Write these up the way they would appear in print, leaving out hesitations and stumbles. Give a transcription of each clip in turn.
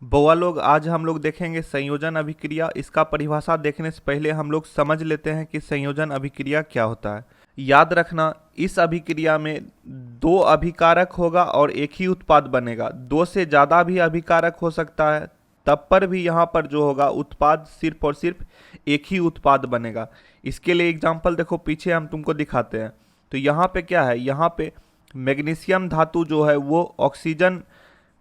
बउआ लोग, आज हम लोग देखेंगे संयोजन अभिक्रिया। इसका परिभाषा देखने से पहले हम लोग समझ लेते हैं कि संयोजन अभिक्रिया क्या होता है। याद रखना, इस अभिक्रिया में दो अभिकारक होगा और एक ही उत्पाद बनेगा। दो से ज़्यादा भी अभिकारक हो सकता है, तब पर भी यहाँ पर जो होगा उत्पाद सिर्फ और सिर्फ एक ही उत्पाद बनेगा। इसके लिए एग्जाम्पल देखो, पीछे हम तुमको दिखाते हैं। तो यहाँ पे क्या है, यहाँ पे मैग्नीशियम धातु जो है वो ऑक्सीजन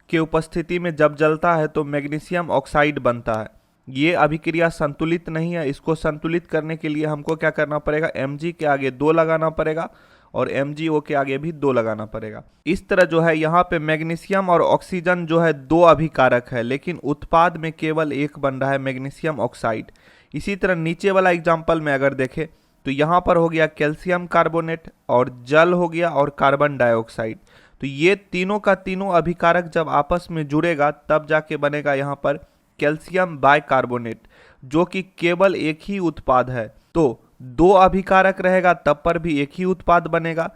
के उपस्थिति में जब जलता है तो मैग्नीशियम ऑक्साइड बनता है। ये अभिक्रिया संतुलित नहीं है। इसको संतुलित करने के लिए हमको क्या करना पड़ेगा, Mg के आगे 2 लगाना पड़ेगा और MgO के आगे भी 2 लगाना पड़ेगा। इस तरह जो है यहाँ पे मैग्नीशियम और ऑक्सीजन जो है 2 अभिकारक है, लेकिन उत्पाद में केवल एक बन रहा है, मैग्नीशियम ऑक्साइड। इसी तरह नीचे वाला एग्जाम्पल में अगर देखें तो यहाँ पर हो गया कैल्शियम कार्बोनेट और जल हो गया और कार्बन डाइऑक्साइड। तो ये तीनों का तीनों अभिकारक जब आपस में जुड़ेगा तब जाके बनेगा यहाँ पर कैल्शियम बाइकार्बोनेट, जो कि केवल एक ही उत्पाद है। तो 2 अभिकारक रहेगा तब पर भी एक ही उत्पाद बनेगा,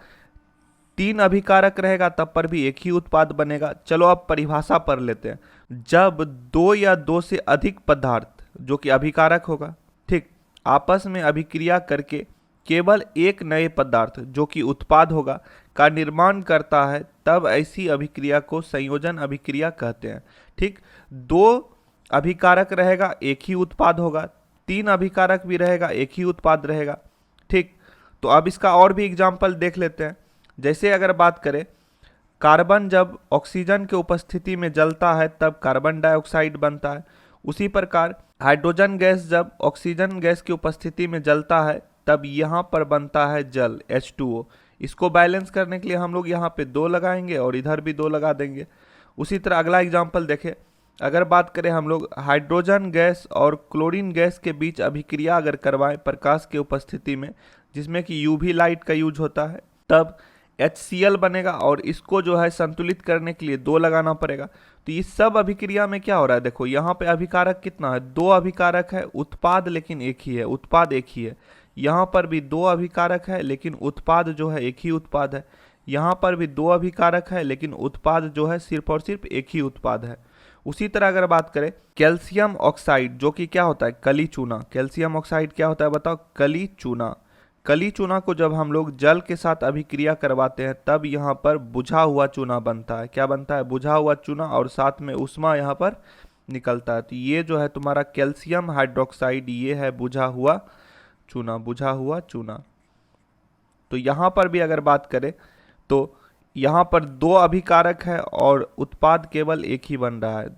3 अभिकारक रहेगा तब पर भी एक ही उत्पाद बनेगा। चलो अब परिभाषा पढ़ लेते हैं। जब 2 या 2 से अधिक पदार्थ जो कि अभिकारक होगा, ठीक, आपस में अभिक्रिया करके केवल एक नए पदार्थ जो कि उत्पाद होगा का निर्माण करता है, तब ऐसी अभिक्रिया को संयोजन अभिक्रिया कहते हैं। ठीक, 2 अभिकारक रहेगा एक ही उत्पाद होगा, 3 अभिकारक भी रहेगा एक ही उत्पाद रहेगा। ठीक, तो अब इसका और भी एग्जाम्पल देख लेते हैं। जैसे अगर बात करें, कार्बन जब ऑक्सीजन के उपस्थिति में जलता है तब कार्बन डाइऑक्साइड बनता है। उसी प्रकार हाइड्रोजन गैस जब ऑक्सीजन गैस की उपस्थिति में जलता है तब यहाँ पर बनता है जल H2O। इसको बैलेंस करने के लिए हम लोग यहाँ पे 2 लगाएंगे और इधर भी 2 लगा देंगे। उसी तरह अगला एग्जाम्पल देखें, अगर बात करें हम लोग हाइड्रोजन गैस और क्लोरीन गैस के बीच अभिक्रिया अगर करवाएं प्रकाश के उपस्थिति में, जिसमें कि यूवी लाइट का यूज होता है, तब HCl बनेगा और इसको जो है संतुलित करने के लिए 2 लगाना पड़ेगा। तो इस सब अभिक्रिया में क्या हो रहा है, देखो यहाँ पे अभिकारक कितना है, 2 अभिकारक है, उत्पाद लेकिन एक ही है, उत्पाद एक ही है। यहाँ पर भी 2 अभिकारक है लेकिन उत्पाद जो है एक ही उत्पाद है। यहाँ पर भी 2 अभिकारक है लेकिन उत्पाद जो है सिर्फ और सिर्फ एक ही उत्पाद है। उसी तरह अगर बात करें कैल्शियम ऑक्साइड, जो कि क्या होता है, कली चूना। कैल्शियम ऑक्साइड क्या होता है बताओ, कली चूना। कली चूना को जब हम लोग जल के साथ अभिक्रिया करवाते हैं तब यहाँ पर बुझा हुआ चूना बनता है। क्या बनता है, बुझा हुआ चूना, और साथ में उष्मा यहाँ पर निकलता है। तो ये जो है तुम्हारा कैल्शियम हाइड्रोक्साइड, ये है बुझा हुआ चूना, बुझा हुआ चूना। तो यहाँ पर भी अगर बात करें तो यहाँ पर 2 अभिकारक है और उत्पाद केवल एक ही बन रहा है।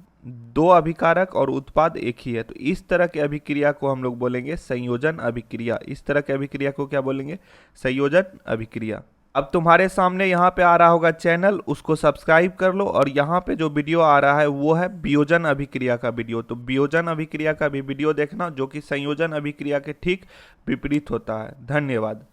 2 अभिकारक और उत्पाद एक ही है। तो इस तरह के अभिक्रिया को हम लोग बोलेंगे संयोजन अभिक्रिया। इस तरह के अभिक्रिया को क्या बोलेंगे, संयोजन अभिक्रिया। अब तुम्हारे सामने यहाँ पे आ रहा होगा चैनल, उसको सब्सक्राइब कर लो। और यहाँ पे जो वीडियो आ रहा है वो है वियोजन अभिक्रिया का वीडियो। तो वियोजन अभिक्रिया का भी वीडियो देखना, जो कि संयोजन अभिक्रिया के ठीक विपरीत होता है। धन्यवाद।